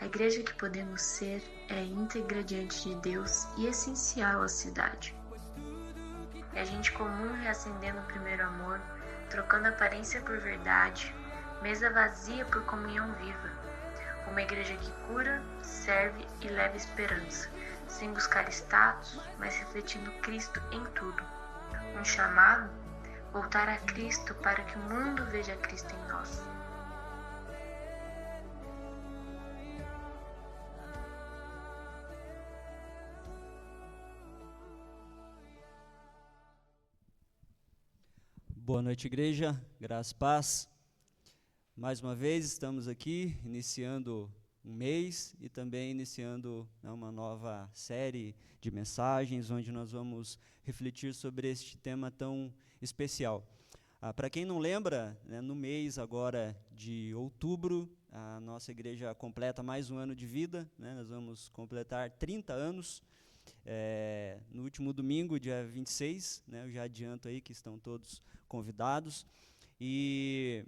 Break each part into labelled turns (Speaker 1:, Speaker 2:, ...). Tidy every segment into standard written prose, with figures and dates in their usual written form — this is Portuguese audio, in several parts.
Speaker 1: A igreja que podemos ser é íntegra diante de Deus e essencial à cidade. É gente comum reacendendo o primeiro amor, trocando aparência por verdade, mesa vazia por comunhão viva. Uma igreja que cura, serve e leva esperança, sem buscar status, mas refletindo Cristo em tudo. Um chamado: voltar a Cristo para que o mundo veja Cristo em nós.
Speaker 2: Boa noite, igreja, graça e paz. Mais uma vez estamos aqui iniciando um mês e também iniciando uma nova série de mensagens onde nós vamos refletir sobre este tema tão especial. Para quem não lembra, no mês agora de outubro, a nossa igreja completa mais um ano de vida, nós vamos completar 30 anos. No último domingo, dia 26, eu já adianto aí que estão todos convidados, e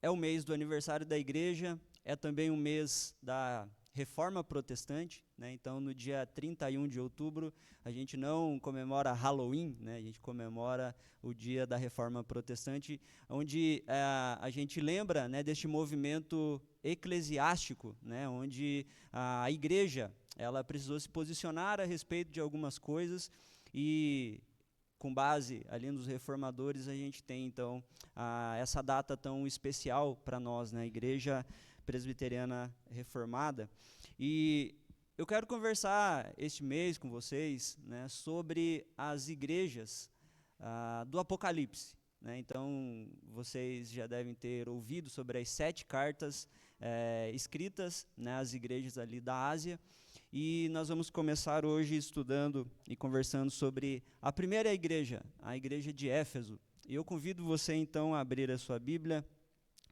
Speaker 2: é o mês do aniversário da igreja, é também o mês da Reforma Protestante, então no dia 31 de outubro a gente não comemora Halloween, a gente comemora o dia da Reforma Protestante, onde a gente lembra deste movimento eclesiástico, onde a igreja ela precisou se posicionar a respeito de algumas coisas e, com base ali nos reformadores, a gente tem, então, essa data tão especial para nós, a Igreja Presbiteriana Reformada. E eu quero conversar este mês com vocês sobre as igrejas do Apocalipse. Então, vocês já devem ter ouvido sobre as 7 cartas escritas às igrejas ali da Ásia. E nós vamos começar hoje estudando e conversando sobre a primeira igreja, a igreja de Éfeso. E eu convido você então a abrir a sua Bíblia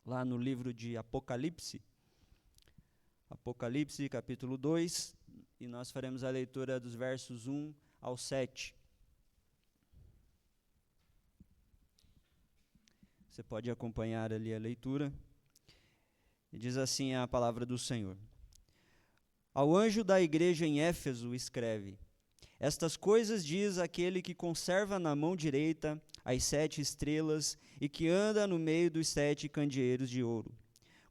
Speaker 2: lá no livro de Apocalipse. Apocalipse, capítulo 2, e nós faremos a leitura dos versos 1 ao 7. Você pode acompanhar ali a leitura. E diz assim a palavra do Senhor. Ao anjo da igreja em Éfeso escreve: Estas coisas diz aquele que conserva na mão direita as 7 estrelas e que anda no meio dos 7 candeeiros de ouro.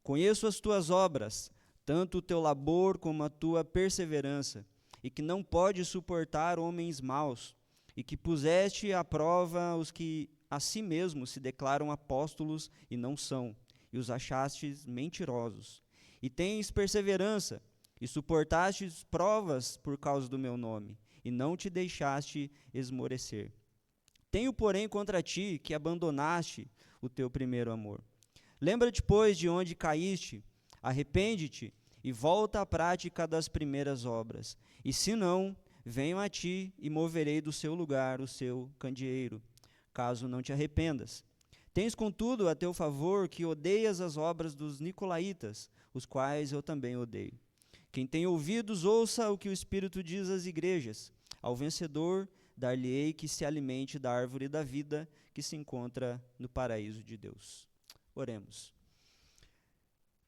Speaker 2: Conheço as tuas obras, tanto o teu labor como a tua perseverança, e que não podes suportar homens maus, e que puseste à prova os que a si mesmos se declaram apóstolos e não são, e os achastes mentirosos. E tens perseverança, e suportastes provas por causa do meu nome, e não te deixaste esmorecer. Tenho, porém, contra ti que abandonaste o teu primeiro amor. Lembra-te, pois, de onde caíste, arrepende-te e volta à prática das primeiras obras. E se não, venho a ti e moverei do seu lugar o seu candeeiro, caso não te arrependas. Tens, contudo, a teu favor que odeias as obras dos nicolaítas, os quais eu também odeio. Quem tem ouvidos, ouça o que o Espírito diz às igrejas. Ao vencedor, dar-lhe-ei que se alimente da árvore da vida que se encontra no paraíso de Deus. Oremos.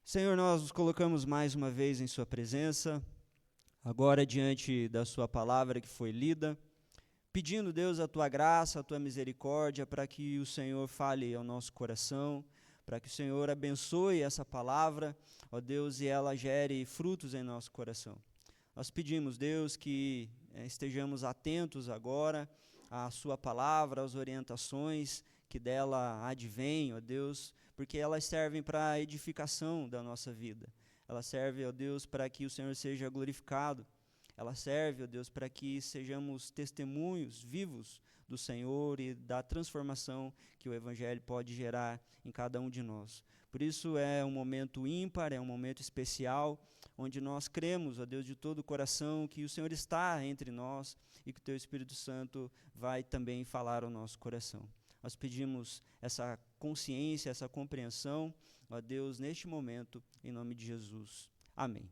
Speaker 2: Senhor, nós nos colocamos mais uma vez em sua presença, agora diante da sua palavra que foi lida, pedindo, Deus, a tua graça, a tua misericórdia, para que o Senhor fale ao nosso coração, para que o Senhor abençoe essa palavra, ó Deus, e ela gere frutos em nosso coração. Nós pedimos, Deus, que estejamos atentos agora à sua palavra, às orientações que dela advêm, ó Deus, porque elas servem para a edificação da nossa vida. Ela serve, ó Deus, para que o Senhor seja glorificado. Ela serve, ó Deus, para que sejamos testemunhos vivos do Senhor e da transformação que o Evangelho pode gerar em cada um de nós. Por isso é um momento ímpar, é um momento especial, onde nós cremos, ó Deus, de todo o coração, que o Senhor está entre nós e que o Teu Espírito Santo vai também falar ao nosso coração. Nós pedimos essa consciência, essa compreensão, ó Deus, neste momento, em nome de Jesus. Amém.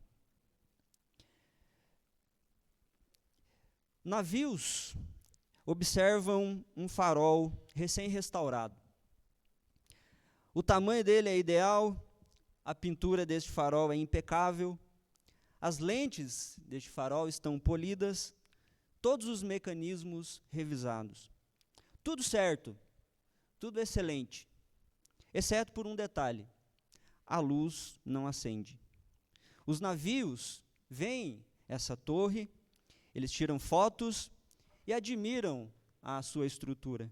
Speaker 2: Navios observam um farol recém-restaurado. O tamanho dele é ideal, a pintura deste farol é impecável, as lentes deste farol estão polidas, todos os mecanismos revisados. Tudo certo, tudo excelente, exceto por um detalhe: a luz não acende. Os navios veem essa torre, eles tiram fotos e admiram a sua estrutura,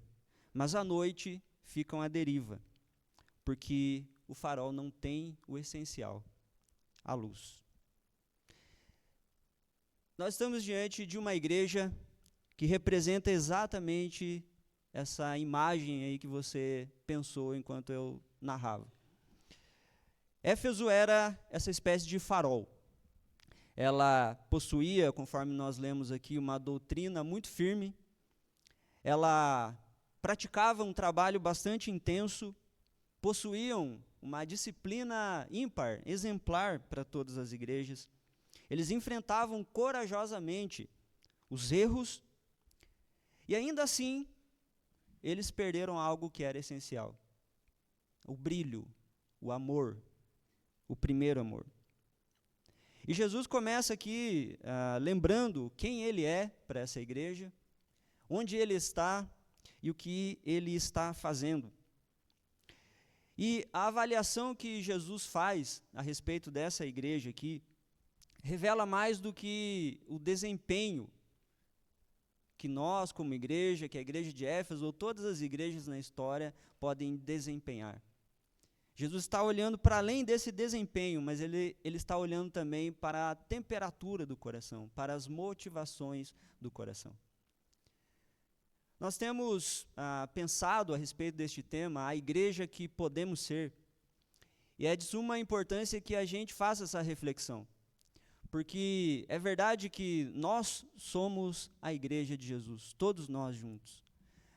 Speaker 2: mas à noite ficam à deriva, porque o farol não tem o essencial, a luz. Nós estamos diante de uma igreja que representa exatamente essa imagem aí que você pensou enquanto eu narrava. Éfeso era essa espécie de farol. Ela possuía, conforme nós lemos aqui, uma doutrina muito firme. Ela praticava um trabalho bastante intenso, possuíam uma disciplina ímpar, exemplar para todas as igrejas. Eles enfrentavam corajosamente os erros e ainda assim eles perderam algo que era essencial: o brilho, o amor, o primeiro amor. E Jesus começa aqui lembrando quem ele é para essa igreja, onde ele está e o que ele está fazendo. E a avaliação que Jesus faz a respeito dessa igreja aqui revela mais do que o desempenho que nós, como igreja, que a igreja de Éfeso ou todas as igrejas na história podem desempenhar. Jesus está olhando para além desse desempenho, mas ele está olhando também para a temperatura do coração, para as motivações do coração. Nós temos pensado a respeito deste tema, a igreja que podemos ser, e é de suma importância que a gente faça essa reflexão, porque é verdade que nós somos a igreja de Jesus, todos nós juntos,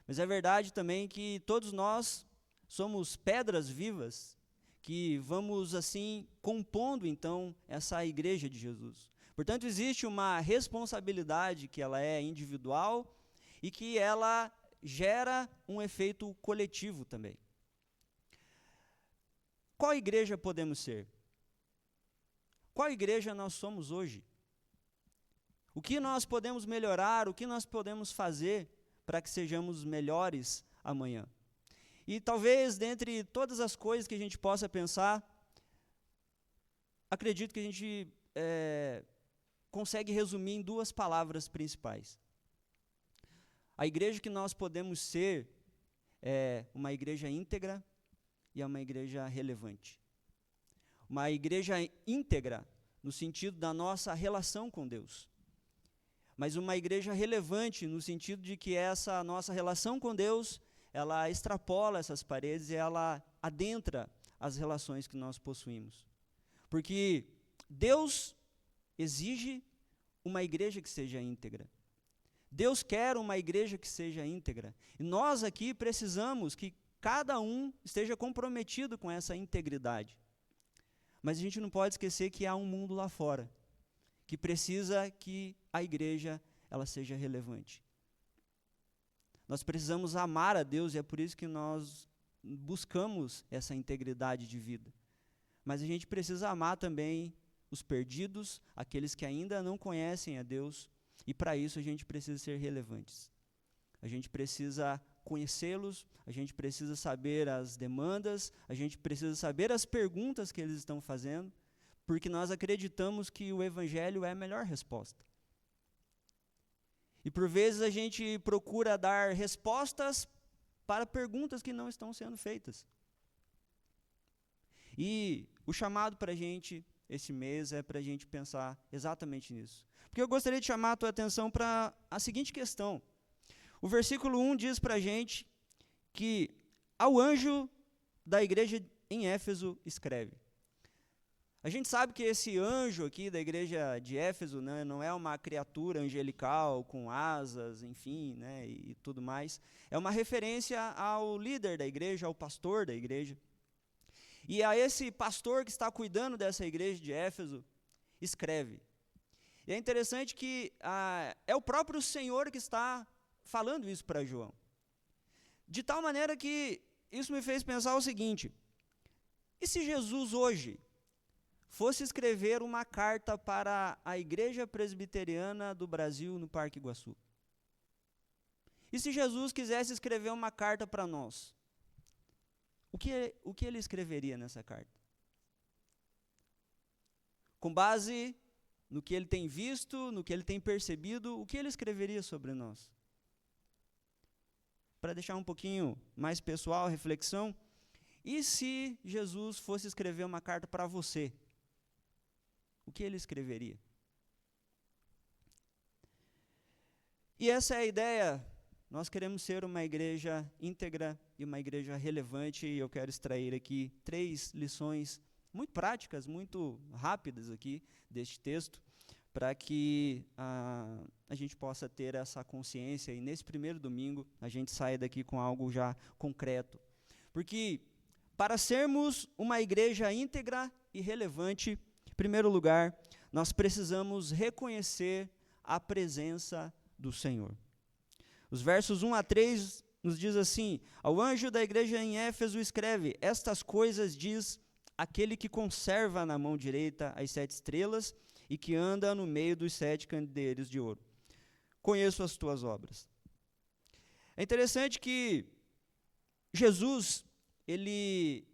Speaker 2: mas é verdade também que todos nós somos pedras vivas que vamos assim compondo então essa igreja de Jesus. Portanto, existe uma responsabilidade que ela é individual e que ela gera um efeito coletivo também. Qual igreja podemos ser? Qual igreja nós somos hoje? O que nós podemos melhorar, o que nós podemos fazer para que sejamos melhores amanhã? E talvez, dentre todas as coisas que a gente possa pensar, acredito que a gente consegue resumir em duas palavras principais. A igreja que nós podemos ser é uma igreja íntegra e é uma igreja relevante. Uma igreja íntegra no sentido da nossa relação com Deus, mas uma igreja relevante no sentido de que essa nossa relação com Deus, ela extrapola essas paredes e ela adentra as relações que nós possuímos. Porque Deus exige uma igreja que seja íntegra. Deus quer uma igreja que seja íntegra. E nós aqui precisamos que cada um esteja comprometido com essa integridade. Mas a gente não pode esquecer que há um mundo lá fora, que precisa que a igreja ela seja relevante. Nós precisamos amar a Deus e é por isso que nós buscamos essa integridade de vida. Mas a gente precisa amar também os perdidos, aqueles que ainda não conhecem a Deus, e para isso a gente precisa ser relevantes. A gente precisa conhecê-los, a gente precisa saber as demandas, a gente precisa saber as perguntas que eles estão fazendo, porque nós acreditamos que o Evangelho é a melhor resposta. E por vezes a gente procura dar respostas para perguntas que não estão sendo feitas. E o chamado para a gente esse mês é para a gente pensar exatamente nisso. Porque eu gostaria de chamar a tua atenção para a seguinte questão. O versículo 1 diz para a gente que ao anjo da igreja em Éfeso escreve. A gente sabe que esse anjo aqui da igreja de Éfeso, né, não é uma criatura angelical com asas, enfim, né, e tudo mais. É uma referência ao líder da igreja, ao pastor da igreja. E a esse pastor que está cuidando dessa igreja de Éfeso, escreve. E é interessante que é o próprio Senhor que está falando isso para João. De tal maneira que isso me fez pensar o seguinte: e se Jesus hoje fosse escrever uma carta para a Igreja Presbiteriana do Brasil no Parque Iguaçu? E se Jesus quisesse escrever uma carta para nós? O que ele escreveria nessa carta? Com base no que ele tem visto, no que ele tem percebido, o que ele escreveria sobre nós? Para deixar um pouquinho mais pessoal a reflexão, e se Jesus fosse escrever uma carta para você? O que ele escreveria? E essa é a ideia. Nós queremos ser uma igreja íntegra e uma igreja relevante, e eu quero extrair aqui 3 lições muito práticas, muito rápidas aqui deste texto, para que a gente possa ter essa consciência e nesse primeiro domingo a gente saia daqui com algo já concreto. Porque para sermos uma igreja íntegra e relevante, em primeiro lugar, nós precisamos reconhecer a presença do Senhor. Os versos 1 a 3 nos diz assim: ao anjo da igreja em Éfeso escreve, estas coisas diz aquele que conserva na mão direita as 7 estrelas e que anda no meio dos 7 candeeiros de ouro. Conheço as tuas obras. É interessante que Jesus, ele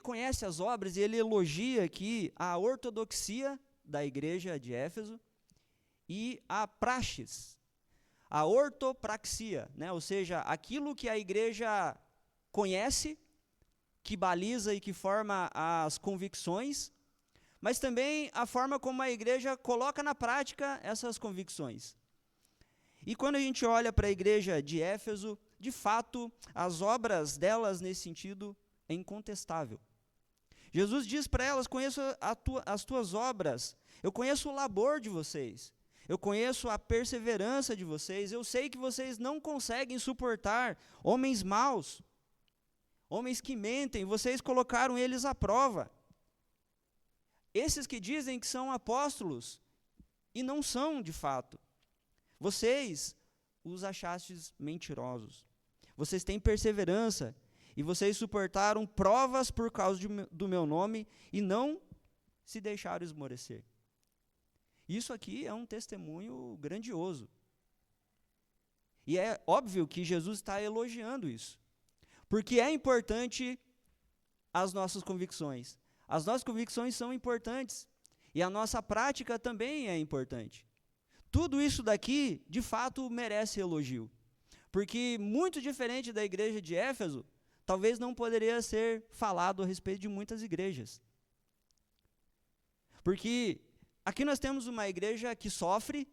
Speaker 2: conhece as obras e ele elogia aqui a ortodoxia da igreja de Éfeso e a praxis, a ortopraxia, né? Ou seja, aquilo que a igreja conhece, que baliza e que forma as convicções, mas também a forma como a igreja coloca na prática essas convicções. E quando a gente olha para a igreja de Éfeso, de fato, as obras delas nesse sentido é incontestável. Jesus diz para elas, conheço as tuas obras, eu conheço o labor de vocês, eu conheço a perseverança de vocês, eu sei que vocês não conseguem suportar homens maus, homens que mentem, vocês colocaram eles à prova. Esses que dizem que são apóstolos e não são de fato. Vocês os achastes mentirosos. Vocês têm perseverança e vocês suportaram provas por causa do meu nome e não se deixaram esmorecer. Isso aqui é um testemunho grandioso. E é óbvio que Jesus está elogiando isso. Porque é importante as nossas convicções. As nossas convicções são importantes. E a nossa prática também é importante. Tudo isso daqui, de fato, merece elogio. Porque, muito diferente da igreja de Éfeso, talvez não poderia ser falado a respeito de muitas igrejas. Porque aqui nós temos uma igreja que sofre,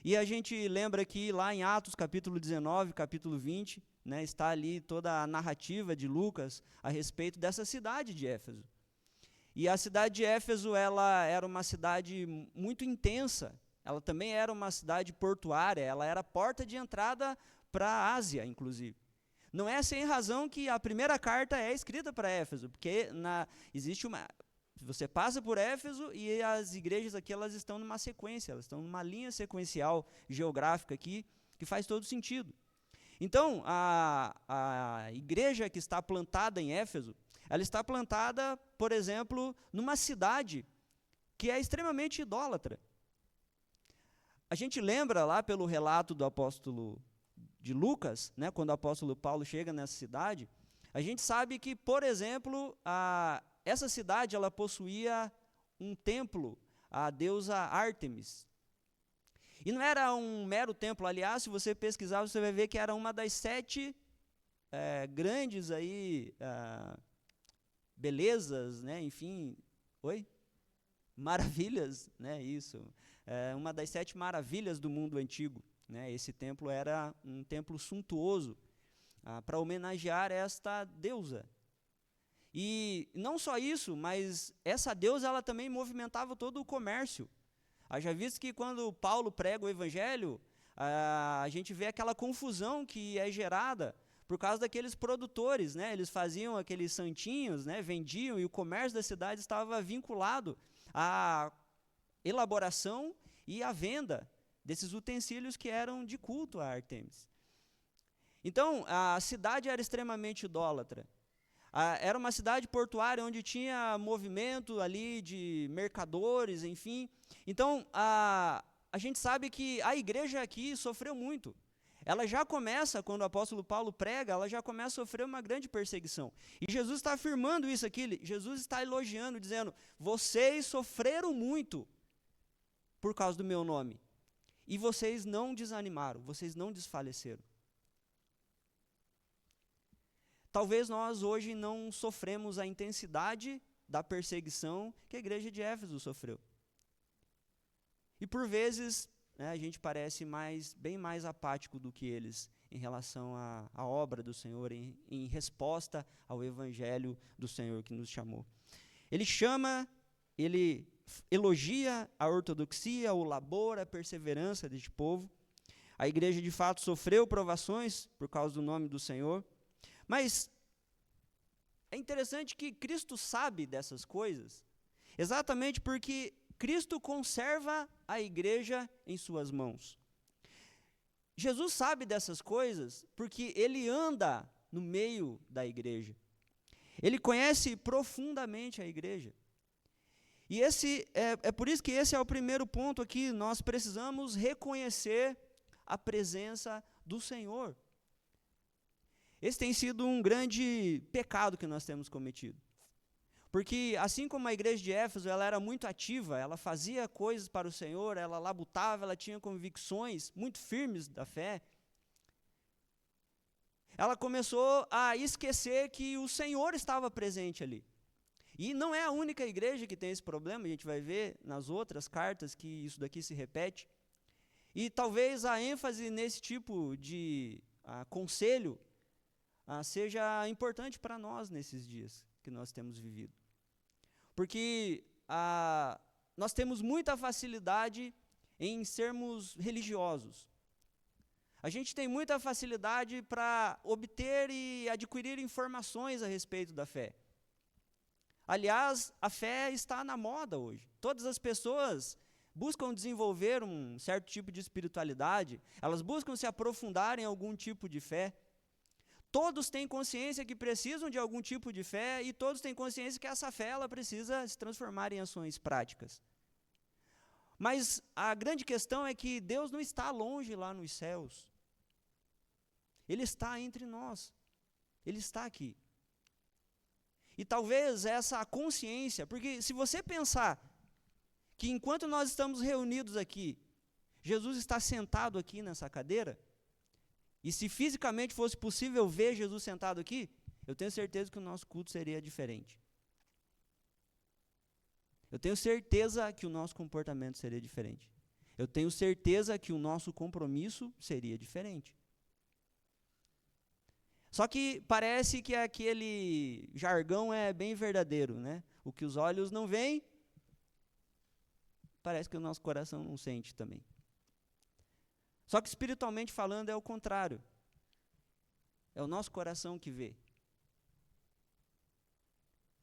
Speaker 2: e a gente lembra que lá em Atos capítulo 19, capítulo 20, né, está ali toda a narrativa de Lucas a respeito dessa cidade de Éfeso. E a cidade de Éfeso, ela era uma cidade muito intensa, ela também era uma cidade portuária, ela era a porta de entrada para a Ásia, inclusive. Não é sem razão que a primeira carta é escrita para Éfeso, porque existe uma... Você passa por Éfeso e as igrejas aqui elas estão numa sequência, elas estão numa linha sequencial geográfica aqui, que faz todo sentido. Então, a igreja que está plantada em Éfeso, ela está plantada, por exemplo, numa cidade que é extremamente idólatra. A gente lembra lá pelo relato do apóstolo de Lucas, né, quando o apóstolo Paulo chega nessa cidade, a gente sabe que, por exemplo, essa cidade ela possuía um templo à deusa Ártemis. E não era um mero templo, aliás, se você pesquisar, você vai ver que era uma das 7 grandes aí, belezas, né, enfim, maravilhas, né, isso, uma das 7 maravilhas do mundo antigo, né, esse templo era um templo suntuoso, para homenagear esta deusa. E não só isso, mas essa deusa ela também movimentava todo o comércio. Já visto que quando Paulo prega o evangelho, a gente vê aquela confusão que é gerada por causa daqueles produtores, né? Eles faziam aqueles santinhos, né? Vendiam, e o comércio da cidade estava vinculado à elaboração e à venda desses utensílios que eram de culto a Ártemis. Então, a cidade era extremamente idólatra. Era uma cidade portuária onde tinha movimento ali de mercadores, enfim. Então, a gente sabe que a igreja aqui sofreu muito. Ela já começa, quando o apóstolo Paulo prega, ela já começa a sofrer uma grande perseguição. E Jesus está afirmando isso aqui, Jesus está elogiando, dizendo, vocês sofreram muito por causa do meu nome. E vocês não desanimaram, vocês não desfaleceram. Talvez nós hoje não sofremos a intensidade da perseguição que a igreja de Éfeso sofreu. E por vezes, né, a gente parece bem mais apático do que eles em relação à obra do Senhor, em resposta ao evangelho do Senhor que nos chamou. Ele elogia a ortodoxia, o labor, a perseverança deste povo. A igreja de fato sofreu provações por causa do nome do Senhor, mas é interessante que Cristo sabe dessas coisas, exatamente porque Cristo conserva a igreja em suas mãos. Jesus sabe dessas coisas porque ele anda no meio da igreja. Ele conhece profundamente a igreja. E é por isso que esse é o primeiro ponto aqui. Nós precisamos reconhecer a presença do Senhor. Esse tem sido um grande pecado que nós temos cometido. Porque assim como a igreja de Éfeso, ela era muito ativa, ela fazia coisas para o Senhor, ela labutava, ela tinha convicções muito firmes da fé, ela começou a esquecer que o Senhor estava presente ali. E não é a única igreja que tem esse problema, a gente vai ver nas outras cartas que isso daqui se repete. E talvez a ênfase nesse tipo de conselho seja importante para nós nesses dias que nós temos vivido. Porque nós temos muita facilidade em sermos religiosos. A gente tem muita facilidade para obter e adquirir informações a respeito da fé. Aliás, a fé está na moda hoje. Todas as pessoas buscam desenvolver um certo tipo de espiritualidade, elas buscam se aprofundar em algum tipo de fé. Todos têm consciência que precisam de algum tipo de fé e todos têm consciência que essa fé ela precisa se transformar em ações práticas. Mas a grande questão é que Deus não está longe lá nos céus. Ele está entre nós. Ele está aqui. E talvez essa consciência, porque se você pensar que enquanto nós estamos reunidos aqui, Jesus está sentado aqui nessa cadeira, e se fisicamente fosse possível ver Jesus sentado aqui, eu tenho certeza que o nosso culto seria diferente. Eu tenho certeza que o nosso comportamento seria diferente. Eu tenho certeza que o nosso compromisso seria diferente. Só que parece que aquele jargão é bem verdadeiro, né? O que os olhos não veem, parece que o nosso coração não sente também. Só que espiritualmente falando é o contrário. É o nosso coração que vê.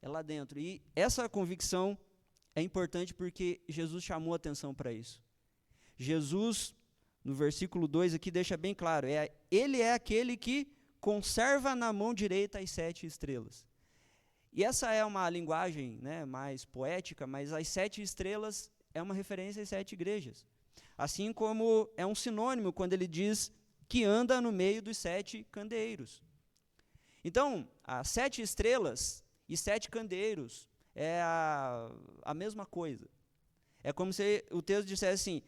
Speaker 2: É lá dentro. E essa convicção é importante porque Jesus chamou a atenção para isso. Jesus, no versículo 2 aqui, deixa bem claro. Ele é aquele que conserva na mão direita as 7 estrelas. E essa é uma linguagem, né, mais poética, mas as 7 estrelas é uma referência às 7 igrejas. Assim como é um sinônimo quando ele diz que anda no meio dos 7 candeeiros. Então, as 7 estrelas e 7 candeeiros é a mesma coisa. É como se o texto dissesse assim,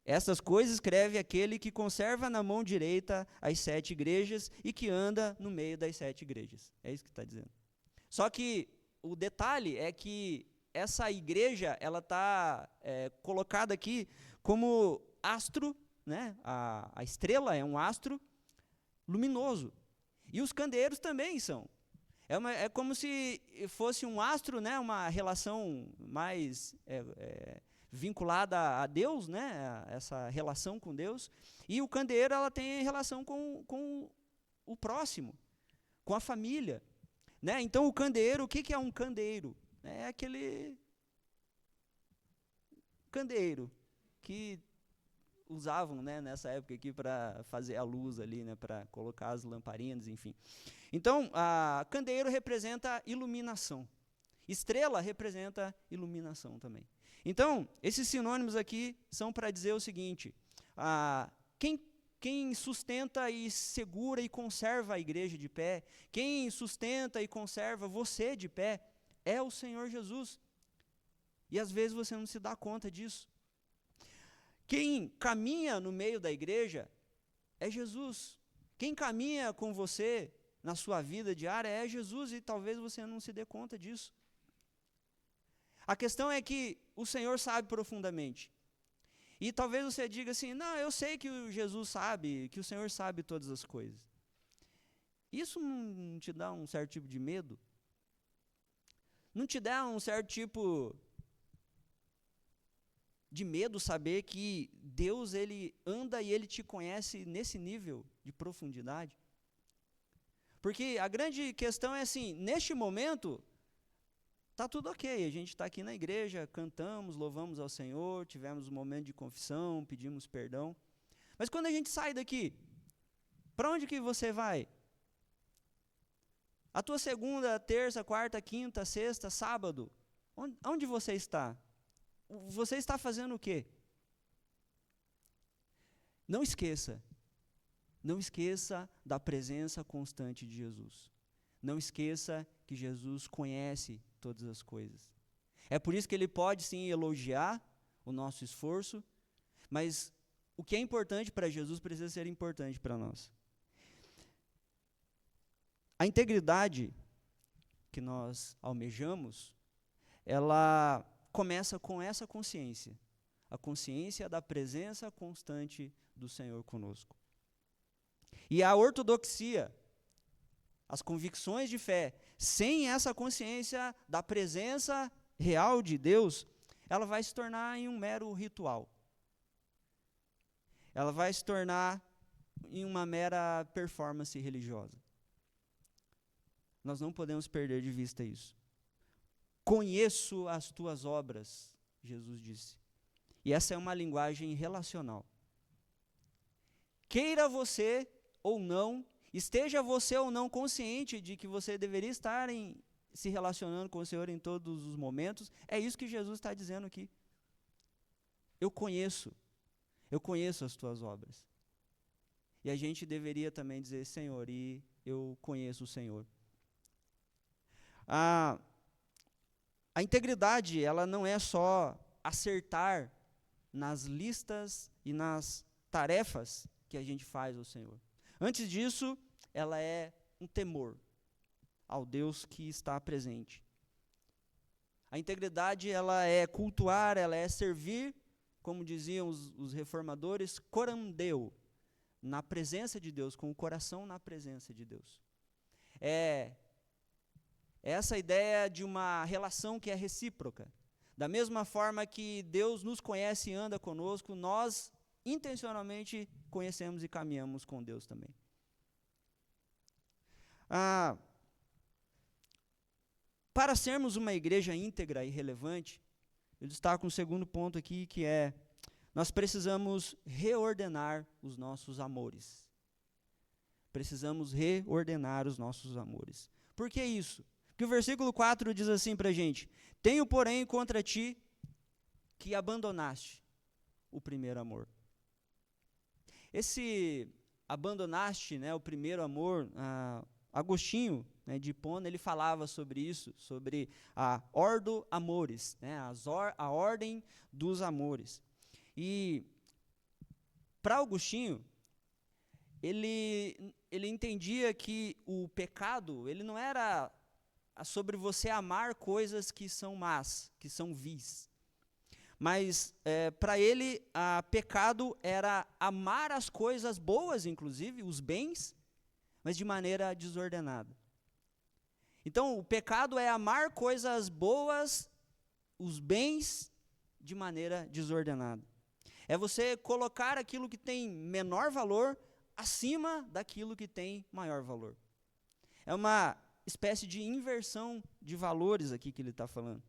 Speaker 2: essas coisas escreve aquele que conserva na mão direita as 7 igrejas e que anda no meio das 7 igrejas. É isso que está dizendo. Só que o detalhe é que essa igreja ela está colocada aqui como astro, né? A estrela é um astro luminoso. E os candeeiros também são. É como se fosse um astro, né? Uma relação mais vinculada a Deus, né? Essa relação com Deus. E o candeeiro ela tem relação com o próximo, com a família. Né? Então o candeeiro, o que é um candeeiro? É aquele candeeiro que usavam, né, nessa época aqui para fazer a luz ali, né, para colocar as lamparinas, enfim. Então, candeeiro representa iluminação. Estrela representa iluminação também. Então, esses sinônimos aqui são para dizer o seguinte: quem sustenta e segura e conserva a igreja de pé, quem sustenta e conserva você de pé, é o Senhor Jesus. E às vezes você não se dá conta disso. Quem caminha no meio da igreja é Jesus. Quem caminha com você na sua vida diária é Jesus, e talvez você não se dê conta disso. A questão é que o Senhor sabe profundamente. E talvez você diga assim: não, eu sei que o Jesus sabe, que o Senhor sabe todas as coisas. Isso não te dá um certo tipo de medo? Não te dá um certo tipo de medo saber que Deus, ele anda e ele te conhece nesse nível de profundidade? Porque a grande questão é assim: neste momento, está tudo ok, a gente está aqui na igreja, cantamos, louvamos ao Senhor, tivemos um momento de confissão, pedimos perdão. Mas quando a gente sai daqui, para onde que você vai? A tua segunda, terça, quarta, quinta, sexta, sábado, onde você está? Você está fazendo o quê? Não esqueça da presença constante de Jesus. Não esqueça que Jesus conhece todas as coisas. É por isso que ele pode sim elogiar o nosso esforço, mas o que é importante para Jesus precisa ser importante para nós. A integridade que nós almejamos, ela começa com essa consciência, a consciência da presença constante do Senhor conosco. E a ortodoxia, as convicções de fé, sem essa consciência da presença real de Deus, ela vai se tornar em um mero ritual. Ela vai se tornar em uma mera performance religiosa. Nós não podemos perder de vista isso. Conheço as tuas obras, Jesus disse. E essa é uma linguagem relacional. Queira você ou não, esteja você ou não consciente de que você deveria estar se relacionando com o Senhor em todos os momentos, é isso que Jesus está dizendo aqui. Eu conheço as tuas obras. E a gente deveria também dizer: Senhor, e eu conheço o Senhor. A integridade, ela não é só acertar nas listas e nas tarefas que a gente faz ao Senhor. Antes disso, ela é um temor ao Deus que está presente. A integridade, ela é cultuar, ela é servir, como diziam os reformadores, coram Deo, na presença de Deus, com o coração na presença de Deus. É essa ideia de uma relação que é recíproca. Da mesma forma que Deus nos conhece e anda conosco, nós intencionalmente conhecemos e caminhamos com Deus também. Para sermos uma igreja íntegra e relevante, eu destaco um segundo ponto aqui, que é: nós precisamos reordenar os nossos amores. Precisamos reordenar os nossos amores. Por que isso? Porque o versículo 4 diz assim para a gente: tenho, porém, contra ti que abandonaste o primeiro amor. Esse abandonaste, né, o primeiro amor, Agostinho, né, de Hipona, ele falava sobre isso, sobre a ordo amores, né, a ordem dos amores. E para Agostinho, ele entendia que o pecado, ele não era sobre você amar coisas que são más, que são vis. Mas para ele, pecado era amar as coisas boas, inclusive, os bens, mas de maneira desordenada. Então, o pecado é amar coisas boas, os bens, de maneira desordenada. É você colocar aquilo que tem menor valor acima daquilo que tem maior valor. É uma espécie de inversão de valores aqui que ele está falando.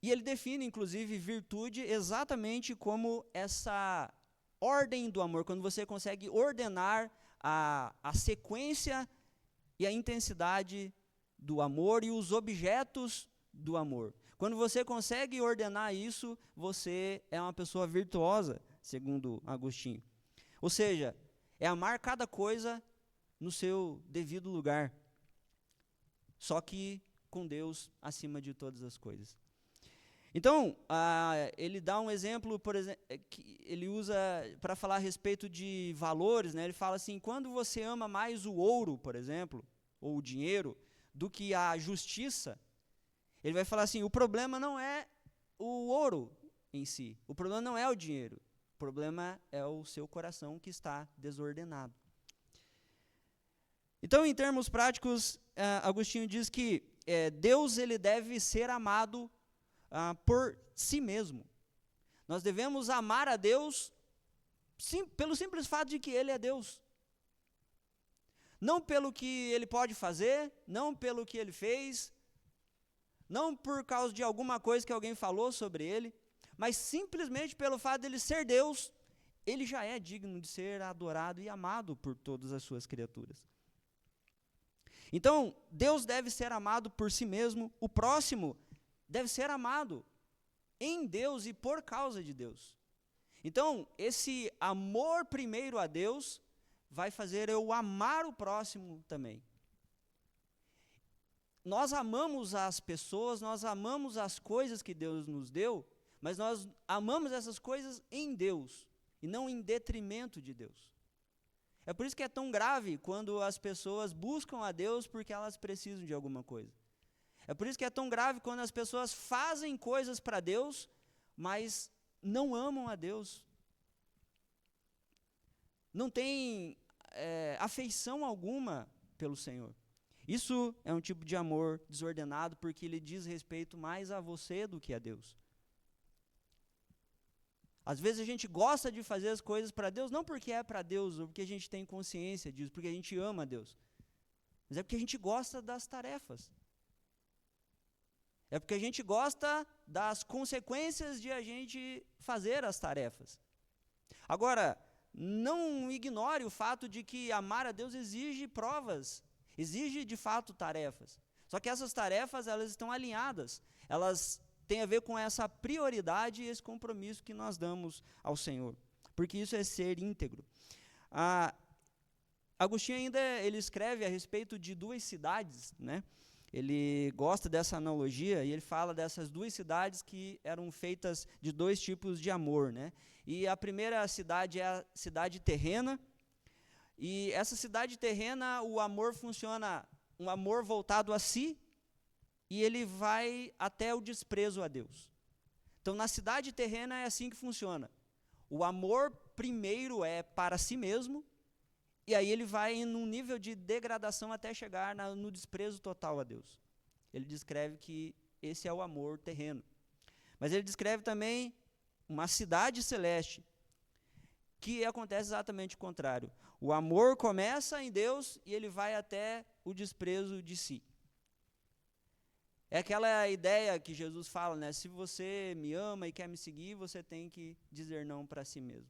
Speaker 2: E ele define, inclusive, virtude exatamente como essa ordem do amor, quando você consegue ordenar a sequência e a intensidade do amor e os objetos do amor. Quando você consegue ordenar isso, você é uma pessoa virtuosa, segundo Agostinho. Ou seja, é amar cada coisa no seu devido lugar, só que com Deus acima de todas as coisas. Então, ele dá um exemplo, por exemplo, que ele usa para falar a respeito de valores, né? Ele fala assim, quando você ama mais o ouro, por exemplo, ou o dinheiro, do que a justiça, ele vai falar assim, o problema não é o ouro em si, o problema não é o dinheiro, o problema é o seu coração que está desordenado. Então, em termos práticos, Agostinho diz que Deus ele deve ser amado por si mesmo. Nós devemos amar a Deus pelo simples fato de que Ele é Deus. Não pelo que Ele pode fazer, não pelo que Ele fez, não por causa de alguma coisa que alguém falou sobre Ele, mas simplesmente pelo fato de Ele ser Deus, Ele já é digno de ser adorado e amado por todas as suas criaturas. Então, Deus deve ser amado por si mesmo, o próximo deve ser amado em Deus e por causa de Deus. Então, esse amor primeiro a Deus vai fazer eu amar o próximo também. Nós amamos as pessoas, nós amamos as coisas que Deus nos deu, mas nós amamos essas coisas em Deus e não em detrimento de Deus. É por isso que é tão grave quando as pessoas buscam a Deus porque elas precisam de alguma coisa. É por isso que é tão grave quando as pessoas fazem coisas para Deus, mas não amam a Deus. Não tem afeição alguma pelo Senhor. Isso é um tipo de amor desordenado porque ele diz respeito mais a você do que a Deus. Às vezes a gente gosta de fazer as coisas para Deus, não porque é para Deus, ou porque a gente tem consciência disso, porque a gente ama a Deus, mas é porque a gente gosta das tarefas. É porque a gente gosta das consequências de a gente fazer as tarefas. Agora, não ignore o fato de que amar a Deus exige provas, exige de fato tarefas. Só que essas tarefas, elas estão alinhadas, elas têm a ver com essa prioridade e esse compromisso que nós damos ao Senhor, porque isso é ser íntegro. Agostinho ainda ele escreve a respeito de duas cidades, né? Ele gosta dessa analogia e ele fala dessas duas cidades que eram feitas de dois tipos de amor, né? E a primeira cidade é a cidade terrena, e essa cidade terrena, o amor funciona, um amor voltado a si, e ele vai até o desprezo a Deus. Então, na cidade terrena é assim que funciona. O amor primeiro é para si mesmo, e aí ele vai num nível de degradação até chegar no desprezo total a Deus. Ele descreve que esse é o amor terreno. Mas ele descreve também uma cidade celeste, que acontece exatamente o contrário. O amor começa em Deus e ele vai até o desprezo de si. É aquela ideia que Jesus fala, né? Se você me ama e quer me seguir, você tem que dizer não para si mesmo.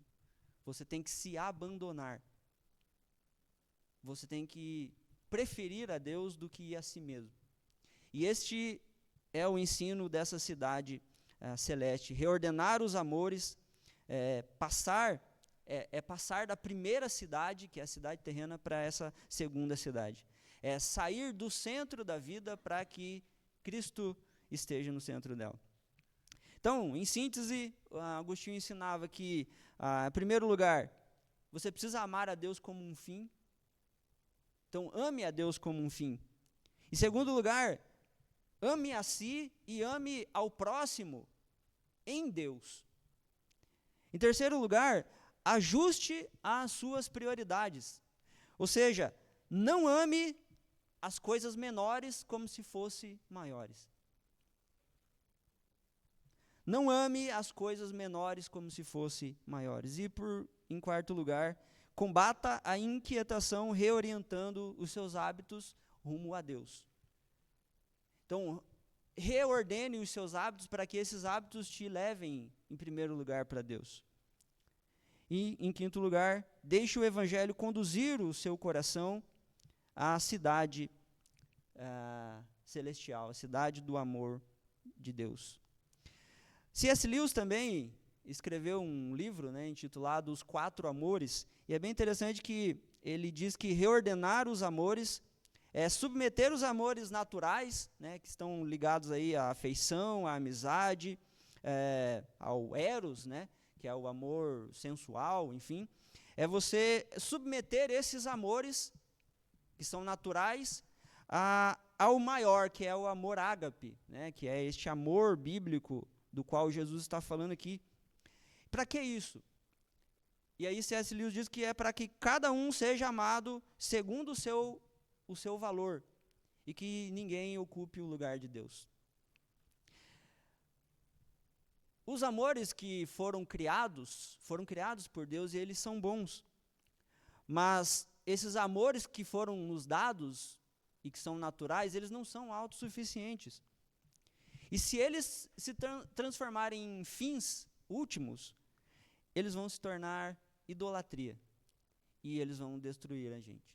Speaker 2: Você tem que se abandonar. Você tem que preferir a Deus do que a si mesmo. E este é o ensino dessa cidade celeste. Reordenar os amores, passar da primeira cidade, que é a cidade terrena, para essa segunda cidade. É sair do centro da vida para que Cristo esteja no centro dela. Então, em síntese, Agostinho ensinava que, em primeiro lugar, você precisa amar a Deus como um fim. Então, ame a Deus como um fim. Em segundo lugar, ame a si e ame ao próximo em Deus. Em terceiro lugar, ajuste as suas prioridades. Ou seja, não ame as coisas menores como se fossem maiores. Não ame as coisas menores como se fossem maiores. E, em quarto lugar, combata a inquietação reorientando os seus hábitos rumo a Deus. Então, reordene os seus hábitos para que esses hábitos te levem, em primeiro lugar, para Deus. E, em quinto lugar, deixe o Evangelho conduzir o seu coração à cidade celestial, a cidade do amor de Deus. C.S. Lewis também escreveu um livro, né, intitulado Os Quatro Amores, e é bem interessante que ele diz que reordenar os amores é submeter os amores naturais, né, que estão ligados aí à afeição, à amizade, ao eros, né, que é o amor sensual, enfim. É você submeter esses amores, que são naturais, ao maior, que é o amor ágape, né, que é este amor bíblico do qual Jesus está falando aqui. Para que isso? E aí C.S. Lewis diz que é para que cada um seja amado segundo o seu valor e que ninguém ocupe o lugar de Deus. Os amores que foram criados por Deus e eles são bons. Mas esses amores que foram nos dados e que são naturais, eles não são autossuficientes. E se eles se transformarem em fins últimos, eles vão se tornar idolatria. E eles vão destruir a gente.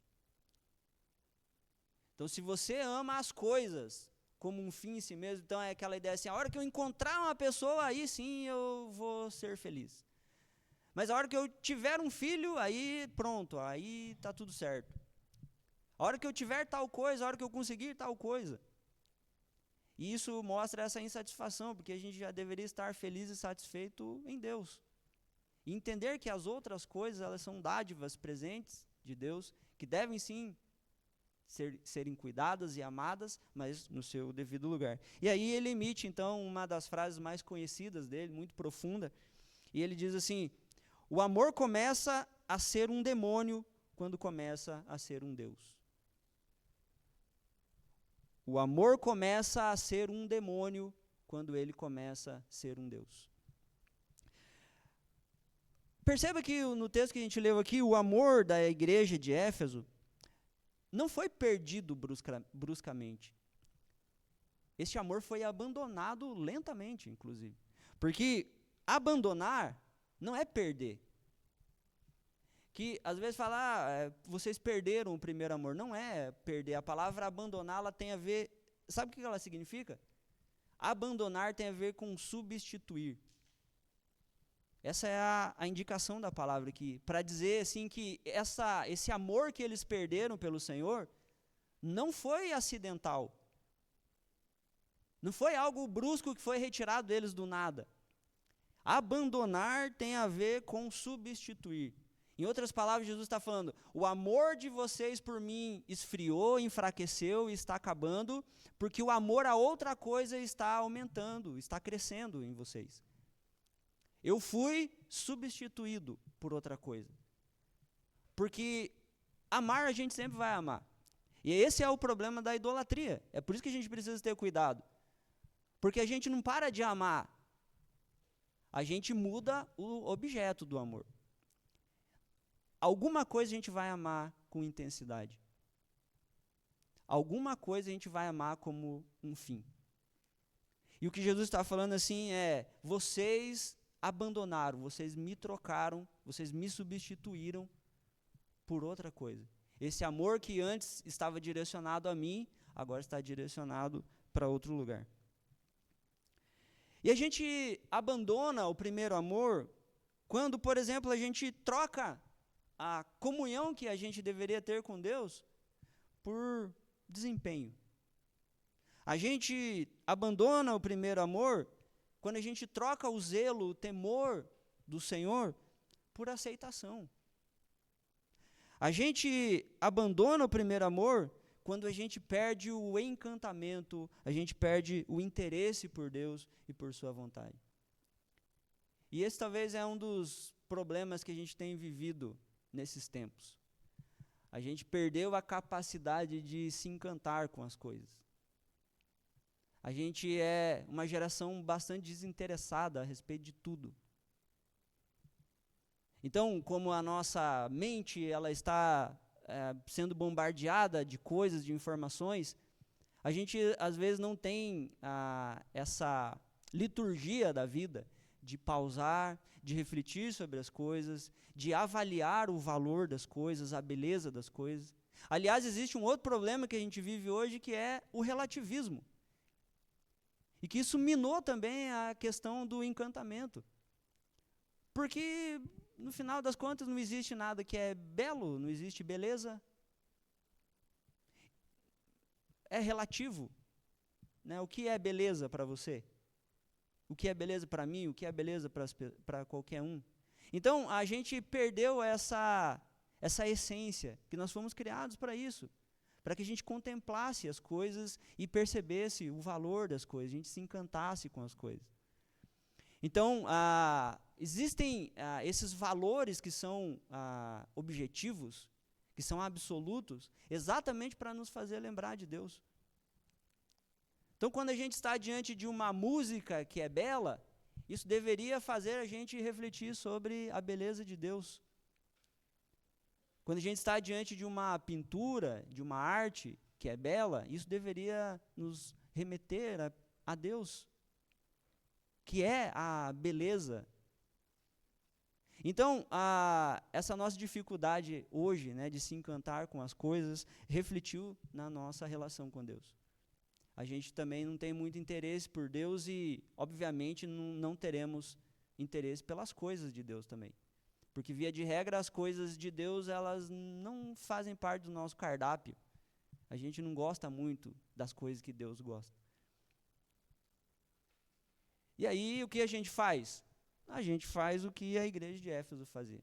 Speaker 2: Então, se você ama as coisas como um fim em si mesmo, então é aquela ideia assim, a hora que eu encontrar uma pessoa, aí sim eu vou ser feliz. Mas a hora que eu tiver um filho, aí pronto, aí está tudo certo. A hora que eu tiver tal coisa, a hora que eu conseguir tal coisa. E isso mostra essa insatisfação, porque a gente já deveria estar feliz e satisfeito em Deus. E entender que as outras coisas, elas são dádivas presentes de Deus, que devem sim serem cuidadas e amadas, mas no seu devido lugar. E aí ele emite, então, uma das frases mais conhecidas dele, muito profunda, e ele diz assim, o amor começa a ser um demônio quando começa a ser um Deus. O amor começa a ser um demônio quando ele começa a ser um Deus. Perceba que no texto que a gente leu aqui, o amor da igreja de Éfeso não foi perdido bruscamente. Este amor foi abandonado lentamente, inclusive. Porque abandonar não é perder. Que às vezes fala, vocês perderam o primeiro amor. Não é perder. A palavra abandonar, ela tem a ver, sabe o que ela significa? Abandonar tem a ver com substituir. Essa é a indicação da palavra aqui, para dizer assim que esse amor que eles perderam pelo Senhor não foi acidental. Não foi algo brusco que foi retirado deles do nada. Abandonar tem a ver com substituir. Em outras palavras, Jesus está falando, o amor de vocês por mim esfriou, enfraqueceu e está acabando, porque o amor a outra coisa está aumentando, está crescendo em vocês. Eu fui substituído por outra coisa. Porque amar a gente sempre vai amar. E esse é o problema da idolatria. É por isso que a gente precisa ter cuidado. Porque a gente não para de amar. A gente muda o objeto do amor. Alguma coisa a gente vai amar com intensidade. Alguma coisa a gente vai amar como um fim. E o que Jesus está falando assim é, vocês abandonaram, vocês me trocaram, vocês me substituíram por outra coisa. Esse amor que antes estava direcionado a mim, agora está direcionado para outro lugar. E a gente abandona o primeiro amor quando, por exemplo, a gente troca a comunhão que a gente deveria ter com Deus por desempenho. A gente abandona o primeiro amor quando a gente troca o zelo, o temor do Senhor por aceitação. A gente abandona o primeiro amor quando a gente perde o encantamento, a gente perde o interesse por Deus e por sua vontade. E esse talvez é um dos problemas que a gente tem vivido nesses tempos. A gente perdeu a capacidade de se encantar com as coisas. A gente é uma geração bastante desinteressada a respeito de tudo. Então, como a nossa mente ela está sendo bombardeada de coisas, de informações, A gente, às vezes, não tem essa liturgia da vida de pausar, de refletir sobre as coisas, de avaliar o valor das coisas, a beleza das coisas. Aliás, existe um outro problema que a gente vive hoje, que é o relativismo. E que isso minou também a questão do encantamento. Porque, no final das contas, não existe nada que é belo, não existe beleza. É relativo, né? O que é beleza para você? O que é beleza para mim? O que é beleza para qualquer um? Então, a gente perdeu essa essência, que nós fomos criados para isso, para que a gente contemplasse as coisas e percebesse o valor das coisas, a gente se encantasse com as coisas. Então, existem esses valores que são objetivos, que são absolutos, exatamente para nos fazer lembrar de Deus. Então, quando a gente está diante de uma música que é bela, isso deveria fazer a gente refletir sobre a beleza de Deus. Quando a gente está diante de uma pintura, de uma arte que é bela, isso deveria nos remeter a Deus, que é a beleza. Então, essa nossa dificuldade hoje, né, de se encantar com as coisas, refletiu na nossa relação com Deus. A gente também não tem muito interesse por Deus e, obviamente, não teremos interesse pelas coisas de Deus também. Porque, via de regra, as coisas de Deus, elas não fazem parte do nosso cardápio. A gente não gosta muito das coisas que Deus gosta. E aí, o que a gente faz? A gente faz o que a igreja de Éfeso fazia.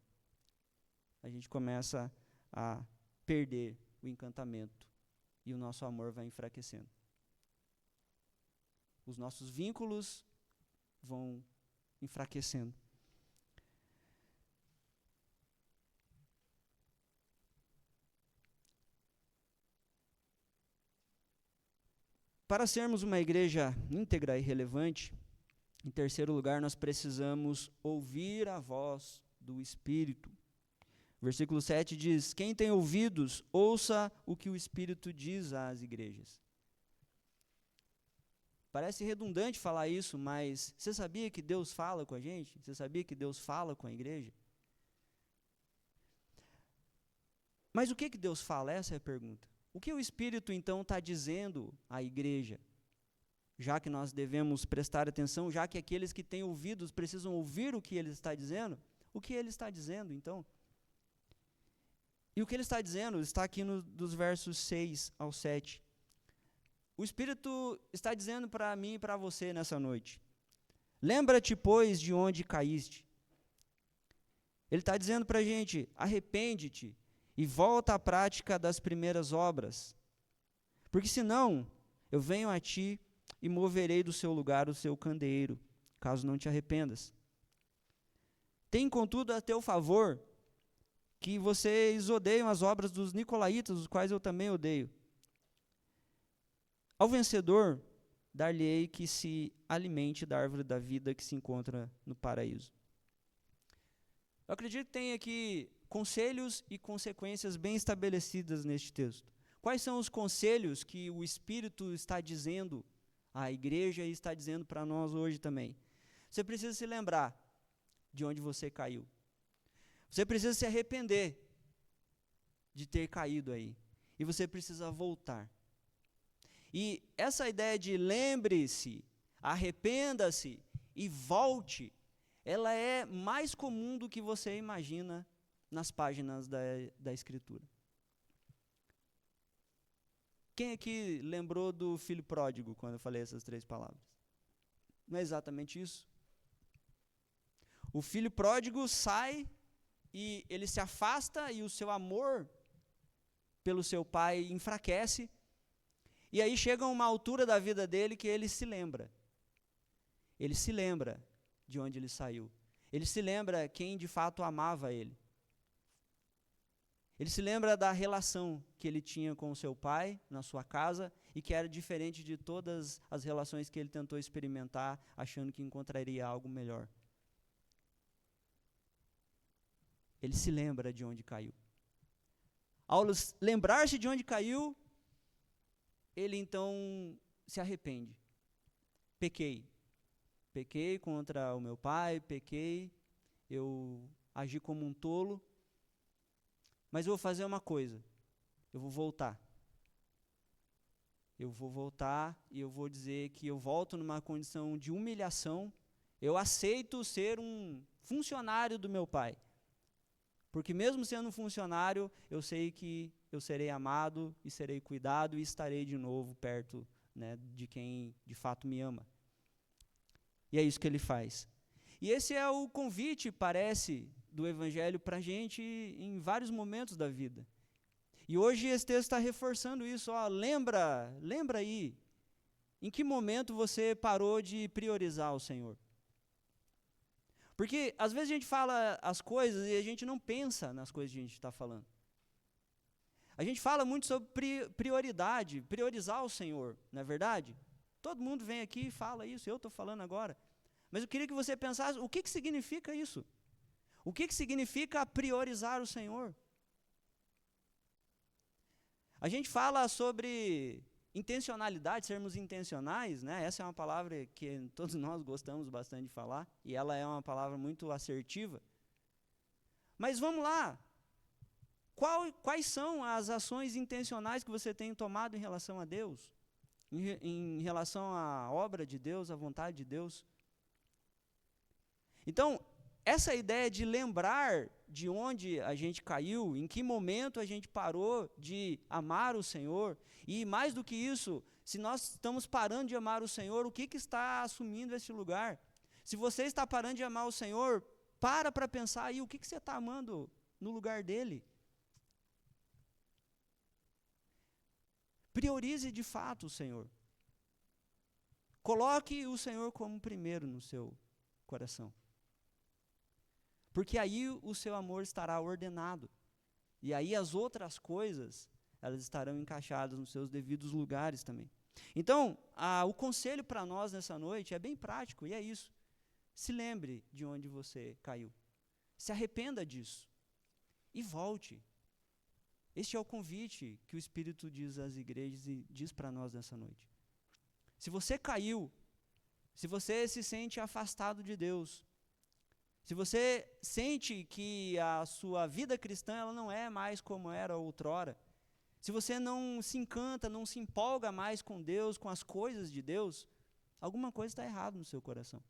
Speaker 2: A gente começa a perder o encantamento e o nosso amor vai enfraquecendo. Os nossos vínculos vão enfraquecendo. Para sermos uma igreja íntegra e relevante, em terceiro lugar, nós precisamos ouvir a voz do Espírito. Versículo 7 diz: quem tem ouvidos, ouça o que o Espírito diz às igrejas. Parece redundante falar isso, mas você sabia que Deus fala com a gente? Você sabia que Deus fala com a igreja? Mas o que Deus fala? Essa é a pergunta. O que o Espírito, então, está dizendo à igreja? Já que nós devemos prestar atenção, já que aqueles que têm ouvidos precisam ouvir o que ele está dizendo, o que ele está dizendo, então? E o que ele está dizendo está aqui dos versos 6 ao 7. O Espírito está dizendo para mim e para você nessa noite: lembra-te, pois, de onde caíste. Ele está dizendo para a gente: arrepende-te e volta à prática das primeiras obras. Porque senão, eu venho a ti e moverei do seu lugar o seu candeeiro, caso não te arrependas. Tem, contudo, a teu favor que vocês odeiam as obras dos nicolaítas, os quais eu também odeio. Ao vencedor, dar-lhe-ei que se alimente da árvore da vida que se encontra no paraíso. Eu acredito que tem aqui conselhos e consequências bem estabelecidas neste texto. Quais são os conselhos que o Espírito está dizendo à igreja e está dizendo para nós hoje também? Você precisa se lembrar de onde você caiu. Você precisa se arrepender de ter caído aí. E você precisa voltar. E essa ideia de lembre-se, arrependa-se e volte, ela é mais comum do que você imagina nas páginas da Escritura. Quem aqui lembrou do filho pródigo quando eu falei essas 3 palavras? Não é exatamente isso? O filho pródigo sai e ele se afasta e o seu amor pelo seu pai enfraquece. E aí chega uma altura da vida dele que ele se lembra. Ele se lembra de onde ele saiu. Ele se lembra quem de fato amava ele. Ele se lembra da relação que ele tinha com o seu pai na sua casa e que era diferente de todas as relações que ele tentou experimentar, achando que encontraria algo melhor. Ele se lembra de onde caiu. Ao lembrar-se de onde caiu, ele então se arrepende. Pequei contra o meu pai, eu agi como um tolo, mas eu vou fazer uma coisa, eu vou voltar. Eu vou voltar e eu vou dizer que eu volto numa condição de humilhação, eu aceito ser um funcionário do meu pai. Porque mesmo sendo um funcionário, eu sei que eu serei amado e serei cuidado e estarei de novo perto, né, de quem de fato me ama. E é isso que ele faz. E esse é o convite, parece, do Evangelho para a gente em vários momentos da vida. E hoje esse texto está reforçando isso. Ó, lembra aí, em que momento você parou de priorizar o Senhor? Porque às vezes a gente fala as coisas e a gente não pensa nas coisas que a gente está falando. A gente fala muito sobre prioridade, priorizar o Senhor, não é verdade? Todo mundo vem aqui e fala isso, eu estou falando agora. Mas eu queria que você pensasse, o que significa isso? O que significa priorizar o Senhor? A gente fala sobre intencionalidade, sermos intencionais, né? Essa é uma palavra que todos nós gostamos bastante de falar, e ela é uma palavra muito assertiva. Mas vamos lá, quais são as ações intencionais que você tem tomado em relação a Deus? Em relação à obra de Deus, à vontade de Deus? Então, essa ideia de lembrar de onde a gente caiu, em que momento a gente parou de amar o Senhor, e mais do que isso, se nós estamos parando de amar o Senhor, o que está assumindo esse lugar? Se você está parando de amar o Senhor, para pensar aí, o que você está amando no lugar dele? Priorize de fato o Senhor. Coloque o Senhor como primeiro no seu coração. Porque aí o seu amor estará ordenado. E aí as outras coisas, elas estarão encaixadas nos seus devidos lugares também. Então, o conselho para nós nessa noite é bem prático, e é isso. Se lembre de onde você caiu. Se arrependa disso. E volte. Este é o convite que o Espírito diz às igrejas e diz para nós nessa noite. Se você caiu, se você se sente afastado de Deus, se você sente que a sua vida cristã ela não é mais como era outrora, se você não se encanta, não se empolga mais com Deus, com as coisas de Deus, alguma coisa está errada no seu coração.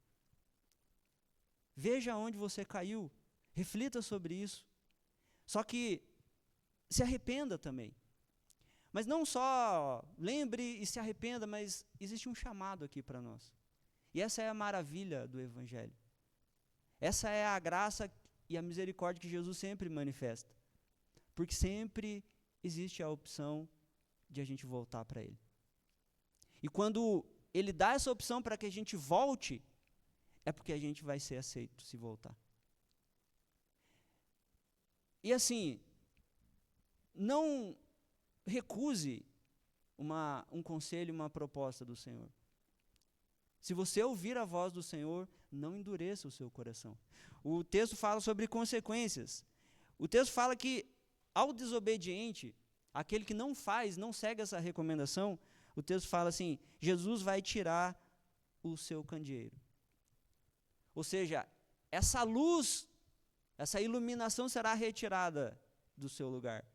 Speaker 2: Veja onde você caiu, reflita sobre isso. Só que se arrependa também. Mas não só lembre e se arrependa, mas existe um chamado aqui para nós. E essa é a maravilha do Evangelho. Essa é a graça e a misericórdia que Jesus sempre manifesta. Porque sempre existe a opção de a gente voltar para Ele. E quando Ele dá essa opção para que a gente volte, é porque a gente vai ser aceito se voltar. E assim, não recuse um conselho, uma proposta do Senhor. Se você ouvir a voz do Senhor, não endureça o seu coração. O texto fala sobre consequências. O texto fala que ao desobediente, aquele que não faz, não segue essa recomendação, o texto fala assim, Jesus vai tirar o seu candeeiro. Ou seja, essa luz, essa iluminação será retirada do seu lugar.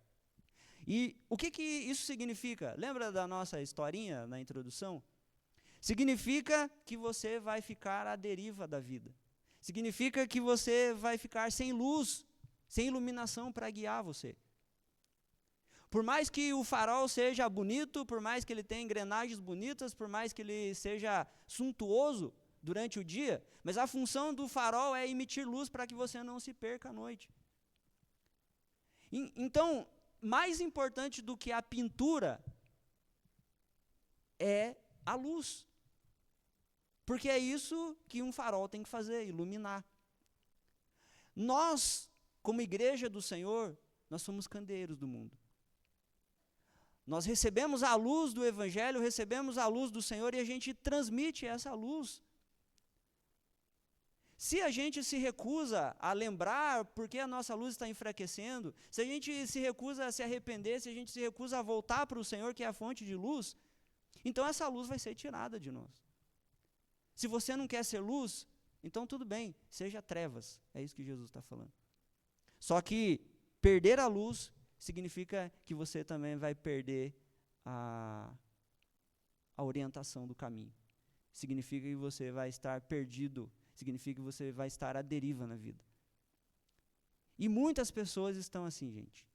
Speaker 2: E o que isso significa? Lembra da nossa historinha na introdução? Significa que você vai ficar à deriva da vida. Significa que você vai ficar sem luz, sem iluminação para guiar você. Por mais que o farol seja bonito, por mais que ele tenha engrenagens bonitas, por mais que ele seja suntuoso durante o dia, mas a função do farol é emitir luz para que você não se perca à noite. Então, mais importante do que a pintura é a luz. Porque é isso que um farol tem que fazer, iluminar. Nós, como igreja do Senhor, nós somos candeeiros do mundo. Nós recebemos a luz do Evangelho, recebemos a luz do Senhor e a gente transmite essa luz. Se a gente se recusa a lembrar porque a nossa luz está enfraquecendo, se a gente se recusa a se arrepender, se a gente se recusa a voltar para o Senhor, que é a fonte de luz, Então essa luz vai ser tirada de nós. Se você não quer ser luz, então tudo bem, seja trevas. É isso que Jesus está falando. Só que perder a luz significa que você também vai perder a orientação do caminho. Significa que você vai estar perdido, significa que você vai estar à deriva na vida. E muitas pessoas estão assim, gente.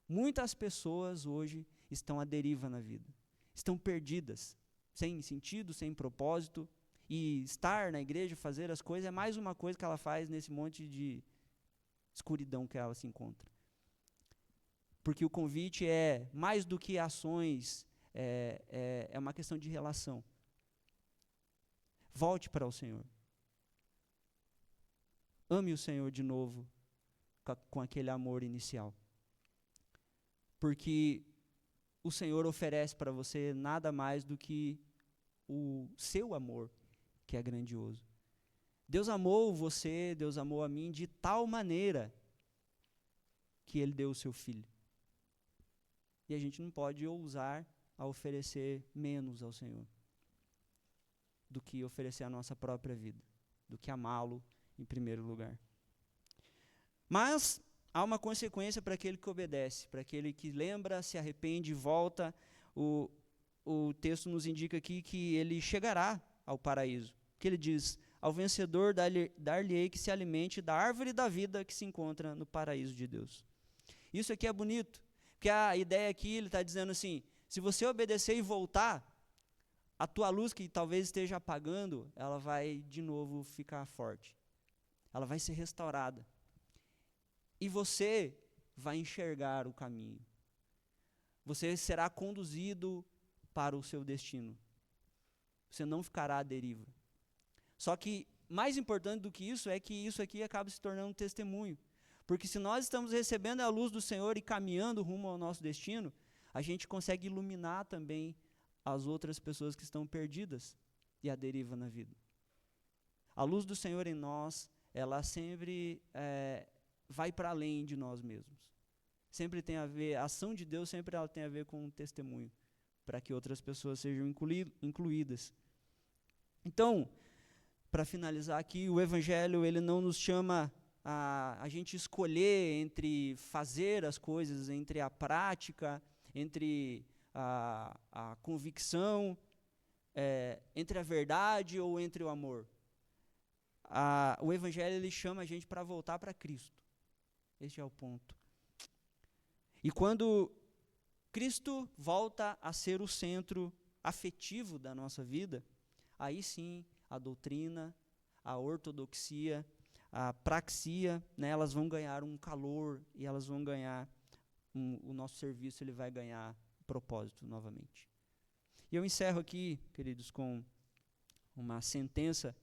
Speaker 2: Muitas pessoas hoje estão à deriva na vida. Estão perdidas, sem sentido, sem propósito. E estar na igreja, fazer as coisas, é mais uma coisa que ela faz nesse monte de escuridão que ela se encontra. Porque o convite é mais do que ações, é uma questão de relação. Volte para o Senhor. Ame o Senhor de novo, com aquele amor inicial. Porque o Senhor oferece para você nada mais do que o seu amor, que é grandioso. Deus amou você, Deus amou a mim de tal maneira que Ele deu o seu Filho. E a gente não pode ousar a oferecer menos ao Senhor do que oferecer a nossa própria vida, do que amá-lo em primeiro lugar. Mas há uma consequência para aquele que obedece, para aquele que lembra, se arrepende e volta. O texto nos indica aqui que ele chegará ao paraíso. Que ele diz: ao vencedor dar-lhe-ei que se alimente da árvore da vida que se encontra no paraíso de Deus. Isso aqui é bonito, porque a ideia aqui, ele está dizendo assim, se você obedecer e voltar, a tua luz que talvez esteja apagando, ela vai de novo ficar forte. Ela vai ser restaurada. E você vai enxergar o caminho. Você será conduzido para o seu destino. Você não ficará à deriva. Só que, mais importante do que isso, é que isso aqui acaba se tornando um testemunho. Porque se nós estamos recebendo a luz do Senhor e caminhando rumo ao nosso destino, a gente consegue iluminar também as outras pessoas que estão perdidas e à deriva na vida. A luz do Senhor em nós, ela sempre vai para além de nós mesmos. Sempre tem a ver, a ação de Deus sempre ela tem a ver com um testemunho, para que outras pessoas sejam incluídas. Então, para finalizar aqui, o Evangelho ele não nos chama a gente escolher entre fazer as coisas, entre a prática, entre a convicção, entre a verdade ou entre o amor. O Evangelho ele chama a gente para voltar para Cristo. Este é o ponto. E quando Cristo volta a ser o centro afetivo da nossa vida, aí sim a doutrina, a ortodoxia, a praxia, né, elas vão ganhar um calor e elas vão ganhar, o nosso serviço ele vai ganhar propósito novamente. E eu encerro aqui, queridos, com uma sentença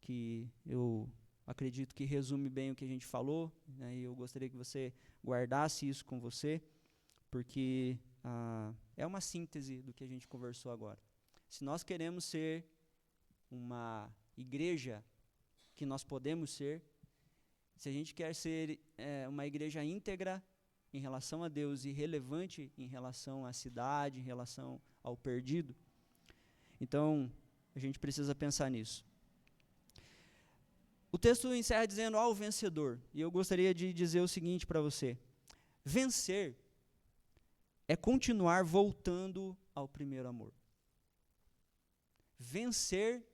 Speaker 2: que eu acredito que resume bem o que a gente falou, né, e eu gostaria que você guardasse isso com você, porque é uma síntese do que a gente conversou agora. Se nós queremos ser uma igreja que nós podemos ser, se a gente quer ser uma igreja íntegra em relação a Deus e relevante em relação à cidade, em relação ao perdido, então a gente precisa pensar nisso. O texto encerra dizendo ao vencedor, e eu gostaria de dizer o seguinte para você: vencer é continuar voltando ao primeiro amor. Vencer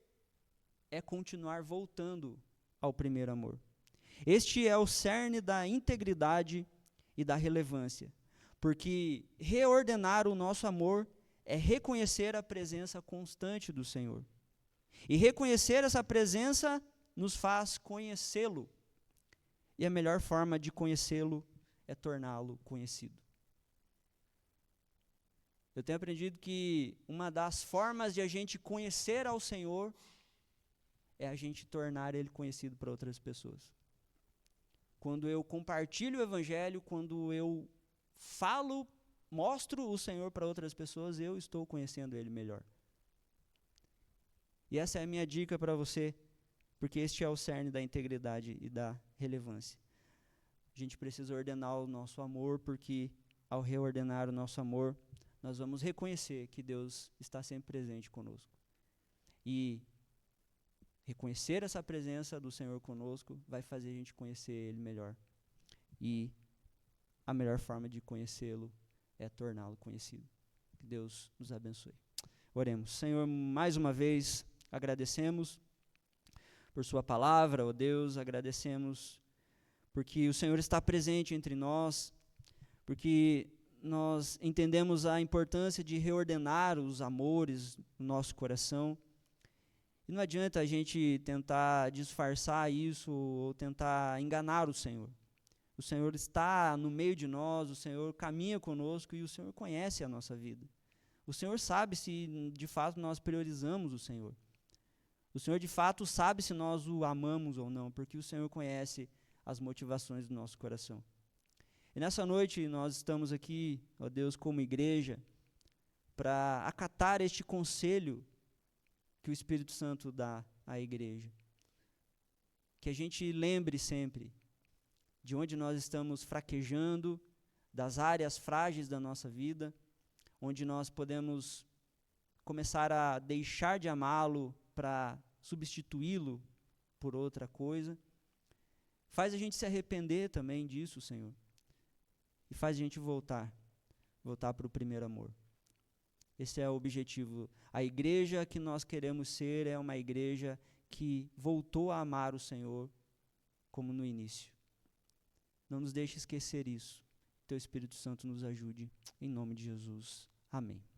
Speaker 2: é continuar voltando ao primeiro amor. Este é o cerne da integridade e da relevância, porque reordenar o nosso amor é reconhecer a presença constante do Senhor. E reconhecer essa presença nos faz conhecê-lo. E a melhor forma de conhecê-lo é torná-lo conhecido. Eu tenho aprendido que uma das formas de a gente conhecer ao Senhor é a gente tornar Ele conhecido para outras pessoas. Quando eu compartilho o Evangelho, quando eu falo, mostro o Senhor para outras pessoas, eu estou conhecendo Ele melhor. E essa é a minha dica para você, porque este é o cerne da integridade e da relevância. A gente precisa ordenar o nosso amor, porque ao reordenar o nosso amor, nós vamos reconhecer que Deus está sempre presente conosco. E reconhecer essa presença do Senhor conosco vai fazer a gente conhecer Ele melhor. E a melhor forma de conhecê-lo é torná-lo conhecido. Que Deus nos abençoe. Oremos. Senhor, mais uma vez agradecemos por sua palavra, ó Deus, agradecemos porque o Senhor está presente entre nós, porque nós entendemos a importância de reordenar os amores no nosso coração. E não adianta a gente tentar disfarçar isso ou tentar enganar o Senhor. O Senhor está no meio de nós, o Senhor caminha conosco e o Senhor conhece a nossa vida. O Senhor sabe se de fato nós priorizamos o Senhor. O Senhor de fato sabe se nós o amamos ou não, porque o Senhor conhece as motivações do nosso coração. E nessa noite nós estamos aqui, ó Deus, como igreja, para acatar este conselho que o Espírito Santo dá à igreja. Que a gente lembre sempre de onde nós estamos fraquejando, das áreas frágeis da nossa vida, onde nós podemos começar a deixar de amá-lo para substituí-lo por outra coisa. Faz a gente se arrepender também disso, Senhor. E faz a gente voltar para o primeiro amor. Esse é o objetivo. A igreja que nós queremos ser é uma igreja que voltou a amar o Senhor como no início. Não nos deixe esquecer isso. Teu Espírito Santo nos ajude. Em nome de Jesus. Amém.